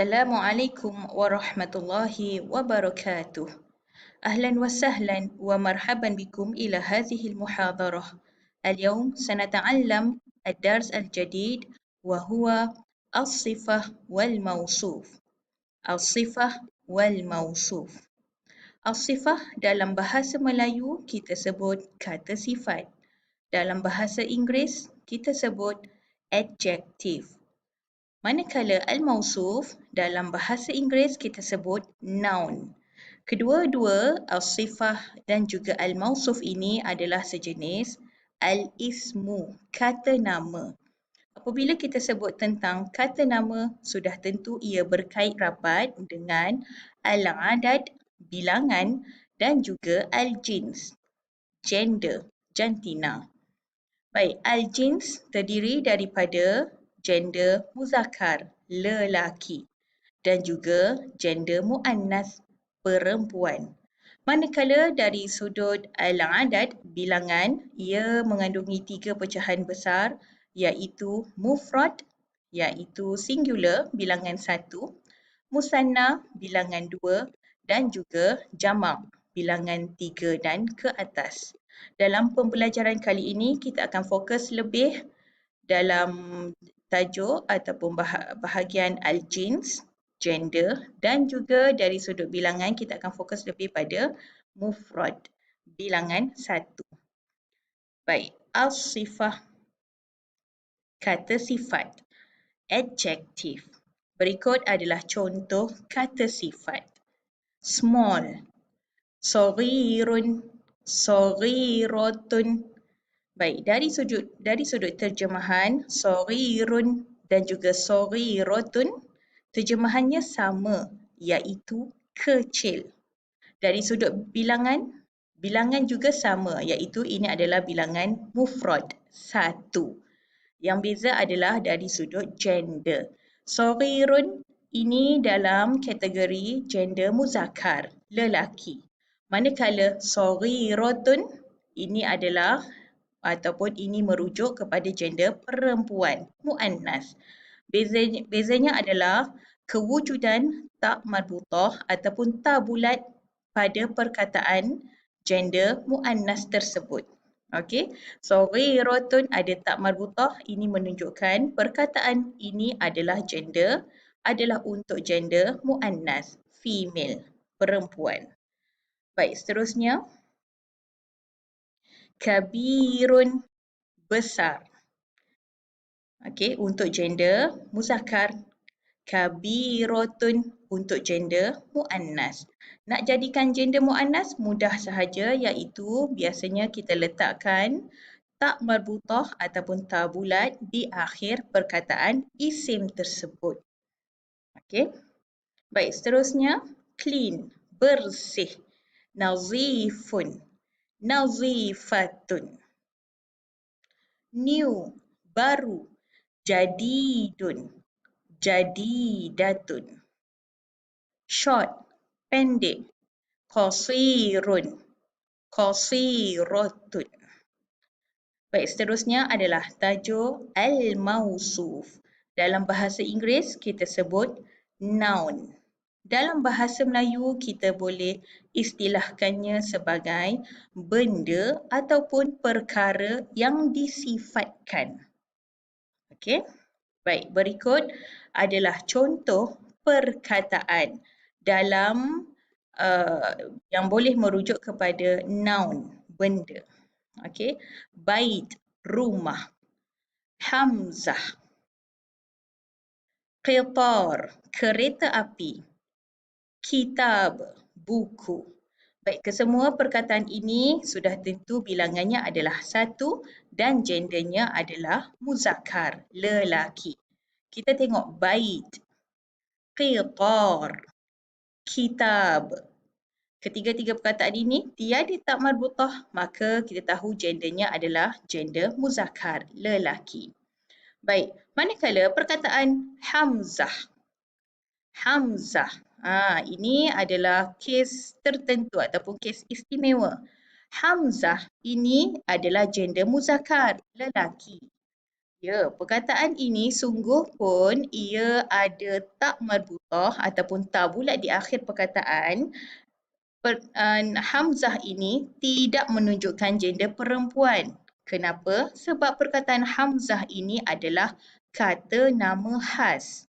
Assalamualaikum warahmatullahi wabarakatuh. أهلا وسهلا ومرحبا بكم إلى هذه المحاضرة. اليوم سنتعلم الدرس الجديد وهو الصفة والموصوف. الصفة والموصوف. الصفة dalam bahasa Melayu kita sebut kata sifat. Dalam bahasa Inggeris kita sebut adjective. Manakala al-mausuf dalam bahasa Inggeris kita sebut noun. Kedua-dua al-sifah dan juga al-mausuf ini adalah sejenis al-ismu, kata nama. Apabila kita sebut tentang kata nama, sudah tentu ia berkait rapat dengan al-adad, bilangan dan juga al-jins, gender, jantina. Baik, al-jins terdiri daripada gender muzakkar, lelaki dan juga gender muannas, perempuan. Manakala dari sudut al-adad, bilangan, ia mengandungi 3 pecahan besar iaitu mufrad, iaitu singular, bilangan 1, musanna, bilangan 2 dan juga jamak, bilangan 3 dan ke atas. Dalam pembelajaran kali ini kita akan fokus lebih dalam tajuk ataupun bahagian al-jins, gender dan juga dari sudut bilangan kita akan fokus lebih pada mufrad, bilangan 1. Baik, al-sifah, kata sifat, adjective. Berikut adalah contoh kata sifat. Small, saghirun, saghiratun. Baik, dari sudut terjemahan saghirun dan juga saghiratun, terjemahannya sama iaitu kecil. Dari sudut bilangan, bilangan juga sama iaitu ini adalah bilangan mufrad, 1. Yang beza adalah dari sudut gender. Saghirun ini dalam kategori gender muzakkar, lelaki. Manakala saghiratun ini adalah ataupun ini merujuk kepada gender perempuan, muannas. Bezanya adalah kewujudan tak marbutah ataupun ta bulat pada perkataan gender muannas tersebut. Okey, saghiratun ada tak marbutah, ini menunjukkan perkataan ini adalah gender, adalah untuk gender muannas, female, perempuan. Baik, seterusnya. Kabirun, besar. Okey, untuk gender muzakkar. Kabiratun untuk gender muannas. Nak jadikan gender muannas mudah sahaja iaitu biasanya kita letakkan tak marbutah ataupun ta bulat di akhir perkataan isim tersebut. Okey. Baik, seterusnya clean, bersih. Nazifun, nazifatun. New, baru. Jadidun, jadidatun. Short, pendek. Qasirun, qasiratun. Baik, seterusnya adalah tajuk al-mausuf. Dalam bahasa Inggeris kita sebut noun. Dalam bahasa Melayu kita boleh istilahkannya sebagai benda ataupun perkara yang disifatkan. Okey. Baik, berikut adalah contoh perkataan dalam yang boleh merujuk kepada noun, benda. Okey. Bait, rumah. Hamzah. Qitar, kereta api. Kitab, buku. Baik, kesemua perkataan ini sudah tentu bilangannya adalah 1 dan gendernya adalah muzakkar, lelaki. Kita tengok bait, qitar, kitab. Ketiga-tiga perkataan ini tiada tak marbutah, maka kita tahu gendernya adalah gender muzakkar, lelaki. Baik, manakala perkataan Hamzah. Hamzah. Ini adalah kes tertentu ataupun kes istimewa. Hamzah ini adalah gender muzakkar, lelaki. Ya, perkataan ini sungguh pun ia ada tak marbutah ataupun ta bulat di akhir perkataan. Hamzah ini tidak menunjukkan gender perempuan. Kenapa? Sebab perkataan Hamzah ini adalah kata nama khas.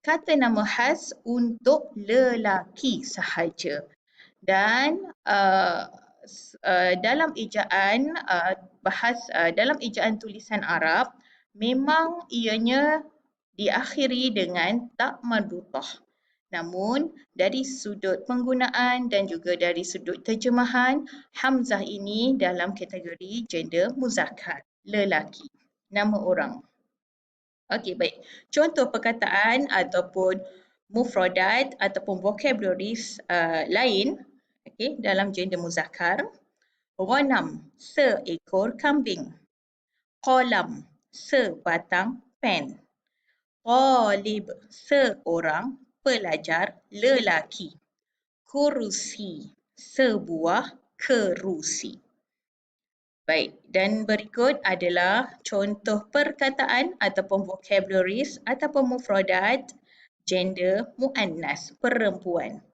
Kata nama khas untuk lelaki sahaja. Dan dalam ejaan dalam ejaan tulisan Arab memang ianya diakhiri dengan tak marbutah. Namun dari sudut penggunaan dan juga dari sudut terjemahan, Hamzah ini dalam kategori gender muzakkar, lelaki, nama orang. Okey, baik. Contoh perkataan ataupun mufradat ataupun vocabularies lain dalam gender muzakkar. Ghanam, seekor kambing. Qalam, sebatang pen. Talib, seorang pelajar lelaki. Kursi, sebuah kerusi. Baik, dan berikut adalah contoh perkataan ataupun vocabularies ataupun mufradat gender muannas, perempuan.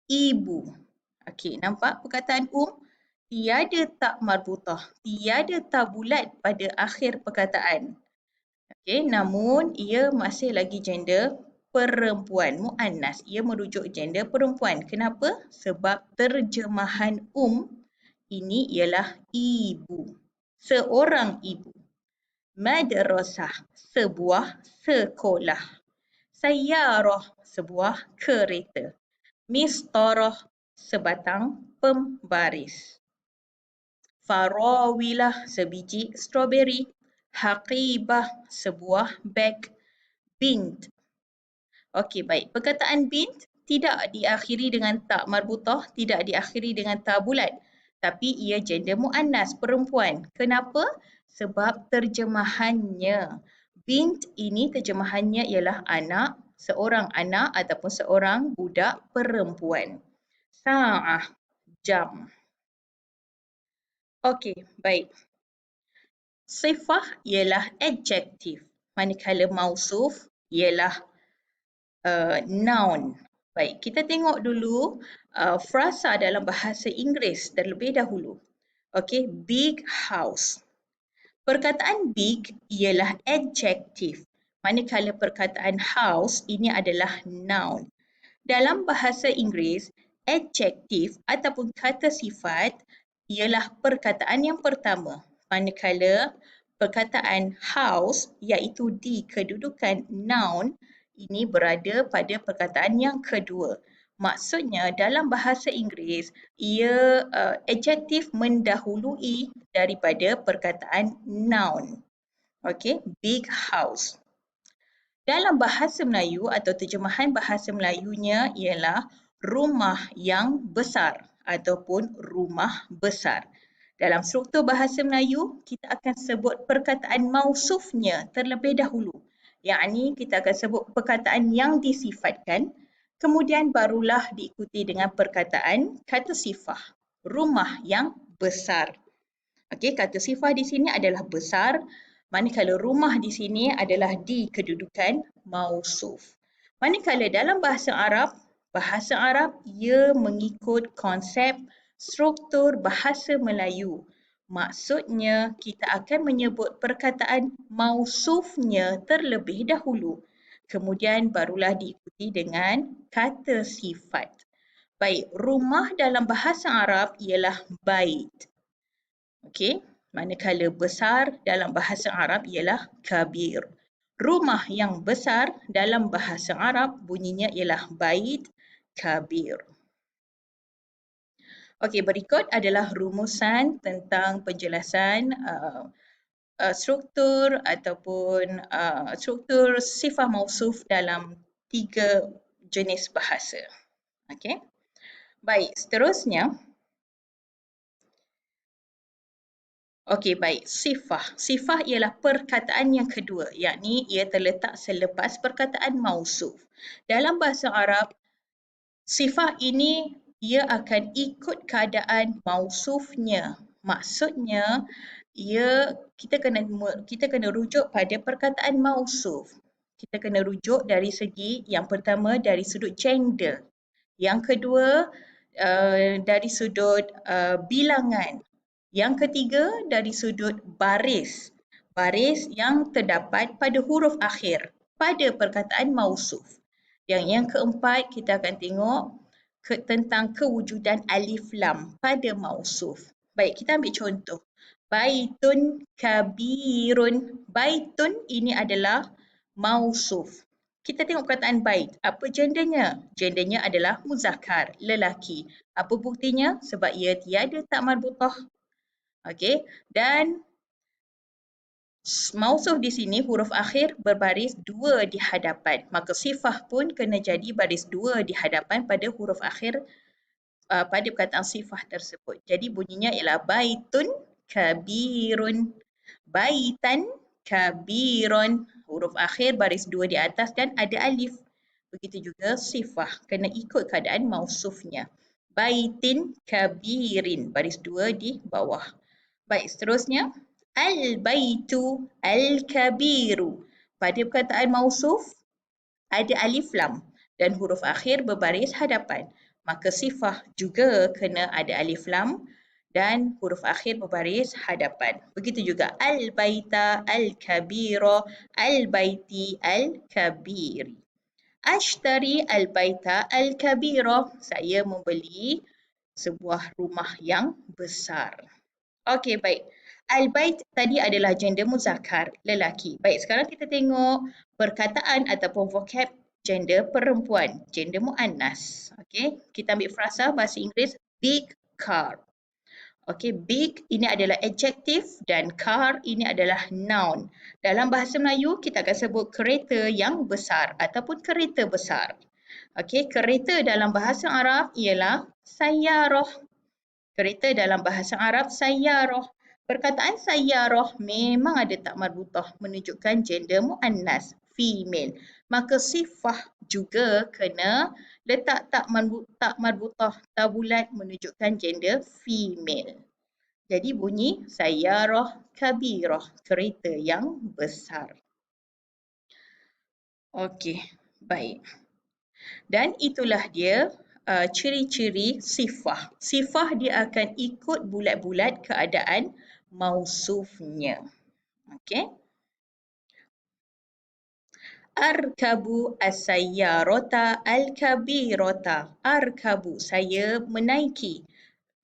Ibu. Okey, nampak perkataan tiada tak marbutah, tiada ta bulat pada akhir perkataan. Okey, namun ia masih lagi gender perempuan, muannas. Ia merujuk gender perempuan. Kenapa? Sebab terjemahan ini ialah ibu. Seorang ibu. Madrasah, sebuah sekolah. Sayyarah, sebuah kereta. Mistarah, sebatang pembaris. Farawilah, sebiji strawberry. Haqibah, sebuah beg. Bint. Okey, baik. Perkataan bint tidak diakhiri dengan tak marbutah, tidak diakhiri dengan ta bulat. Tapi ia gender muannas, perempuan. Kenapa? Sebab terjemahannya. Bint ini terjemahannya ialah anak, seorang anak ataupun seorang budak perempuan. Sa'ah, jam. Okey, baik. Sifah ialah adjektif, manakala mausuf ialah noun. Baik, kita tengok dulu frasa dalam bahasa Inggeris terlebih dahulu. Okey, big house. Perkataan big ialah adjektif, manakala perkataan house ini adalah noun. Dalam bahasa Inggeris, adjektif ataupun kata sifat ialah perkataan yang pertama, manakala perkataan house iaitu di kedudukan noun ini berada pada perkataan yang kedua. Maksudnya dalam bahasa Inggeris, ia adjektif mendahului daripada perkataan noun. Okey, big house. Dalam bahasa Melayu atau terjemahan bahasa Melayunya ialah rumah yang besar ataupun rumah besar. Dalam struktur bahasa Melayu, kita akan sebut perkataan mausufnya terlebih dahulu. Yakni kita akan sebut perkataan yang disifatkan, kemudian barulah diikuti dengan perkataan kata sifah, rumah yang besar. Okey, kata sifah di sini adalah besar, manakala rumah di sini adalah di kedudukan mausuf. Manakala dalam bahasa Arab ia mengikut konsep struktur bahasa Melayu. Maksudnya kita akan menyebut perkataan mausufnya terlebih dahulu. Kemudian barulah diikuti dengan kata sifat. Baik, rumah dalam bahasa Arab ialah bait. Okey, manakala besar dalam bahasa Arab ialah kabir. Rumah yang besar dalam bahasa Arab bunyinya ialah bait kabir. Okey, berikut adalah rumusan tentang penjelasan struktur ataupun struktur sifah mausuf dalam 3 jenis bahasa. Okey. Baik, seterusnya. Okey, baik. Sifah. Sifah ialah perkataan yang kedua, yakni ia terletak selepas perkataan mausuf. Dalam bahasa Arab, sifah ini ia akan ikut keadaan mausufnya. Maksudnya, kita kena rujuk pada perkataan mausuf. Kita kena rujuk dari segi yang pertama dari sudut gender. Yang kedua dari sudut bilangan. Yang ketiga dari sudut baris. Baris yang terdapat pada huruf akhir pada perkataan mausuf. Yang keempat kita akan tengok tentang kewujudan alif lam pada mausuf. Baik, kita ambil contoh. Baitun kabirun. Baitun ini adalah mausuf. Kita tengok perkataan bait. Apa gendernya? Gendernya adalah muzakkar, lelaki. Apa buktinya? Sebab ia tiada tak marbutah. Okey. Dan mausuf di sini huruf akhir berbaris dua di hadapan. Maka sifah pun kena jadi baris dua di hadapan pada huruf akhir pada perkataan sifah tersebut. Jadi bunyinya ialah baitun kabirun. Baitan kabirun. Huruf akhir baris dua di atas dan ada alif. Begitu juga sifah. Kena ikut keadaan mausufnya. Baitin kabirin. Baris dua di bawah. Baik, seterusnya. Al-baitu al-kabiru. Pada perkataan mausuf, ada alif lam dan huruf akhir berbaris hadapan. Maka sifah juga kena ada alif lam dan huruf akhir berbaris hadapan. Begitu juga al-baita al-kabira, al-baiti al-kabiri. Ashtari al-baita al-kabira. Saya membeli sebuah rumah yang besar. Okey, baik. Al-bait tadi adalah gender muzakkar, lelaki. Baik, sekarang kita tengok perkataan ataupun vocab gender perempuan, gender muannas. Okey, kita ambil frasa bahasa Inggeris big car. Okey, big ini adalah adjektif dan car ini adalah noun. Dalam bahasa Melayu kita akan sebut kereta yang besar ataupun kereta besar. Okey, kereta dalam bahasa Arab ialah sayyarah. Kereta dalam bahasa Arab sayyarah. Perkataan sayyarah memang ada tak marbutah menunjukkan gender muannas, female. Maka sifah juga kena letak tak marbutah tabulat menunjukkan gender female. Jadi bunyi sayyarah kabirah, kereta yang besar. Okey, baik. Dan itulah dia ciri-ciri sifah. Sifah dia akan ikut bulat-bulat keadaan mausufnya. Okey. Arkabu as-sayyarata al-kabirata. Arkabu, saya menaiki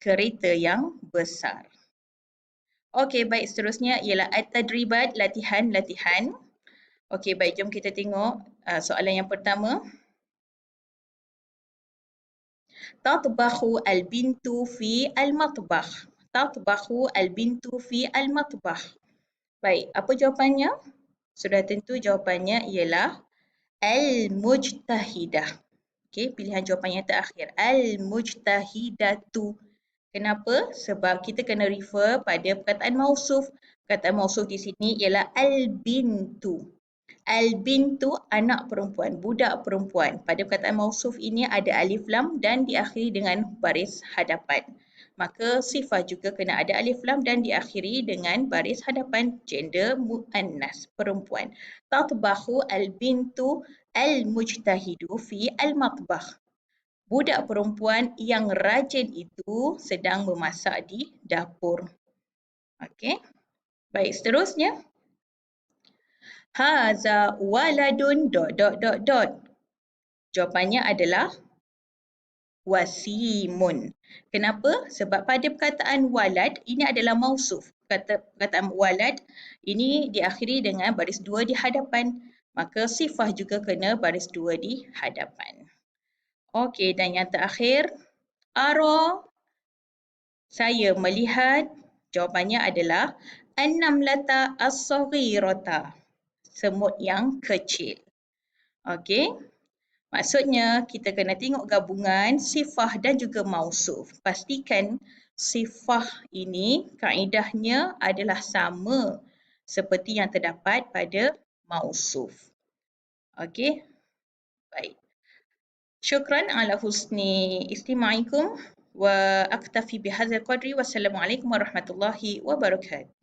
kereta yang besar. Okey, baik, seterusnya ialah at-tadribat, latihan-latihan. Okey, baik, jom kita tengok soalan yang pertama. Tatbakhu al-bintu fi al-matbakh. Tatbakhu al-bintu fi al-matbakh. Baik, apa jawapannya? Sudah tentu jawapannya ialah al-mujtahidah. Okey, pilihan jawapan yang terakhir. Al-mujtahidatu. Kenapa? Sebab kita kena refer pada perkataan mausuf. Perkataan mausuf di sini ialah al-bintu. Al-bintu anak perempuan, budak perempuan. Pada perkataan mausuf ini ada alif lam dan diakhiri dengan baris hadapan. Maka sifah juga kena ada alif lam dan diakhiri dengan baris hadapan, gender muannas, perempuan. Tatbakhu al-bintu al-mujtahidu fi al-matbakh. Budak perempuan yang rajin itu sedang memasak di dapur. Okey. Baik, seterusnya. Haza waladun ... Jawapannya adalah wasimun. Kenapa? Sebab pada perkataan walad ini adalah mausuf. Perkataan walad ini diakhiri dengan baris dua di hadapan. Maka sifah juga kena baris dua di hadapan. Okey, dan yang terakhir, ara, saya melihat. Jawapannya adalah an-namlata as-saghirata, semut yang kecil. Okey. Maksudnya kita kena tengok gabungan sifah dan juga mausuf. Pastikan sifah ini kaedahnya adalah sama seperti yang terdapat pada mausuf. Okey. Baik. Syukran ala husni istima'ikum wa aktafi bihadzal qadri. Wassalamualaikum warahmatullahi wabarakatuh.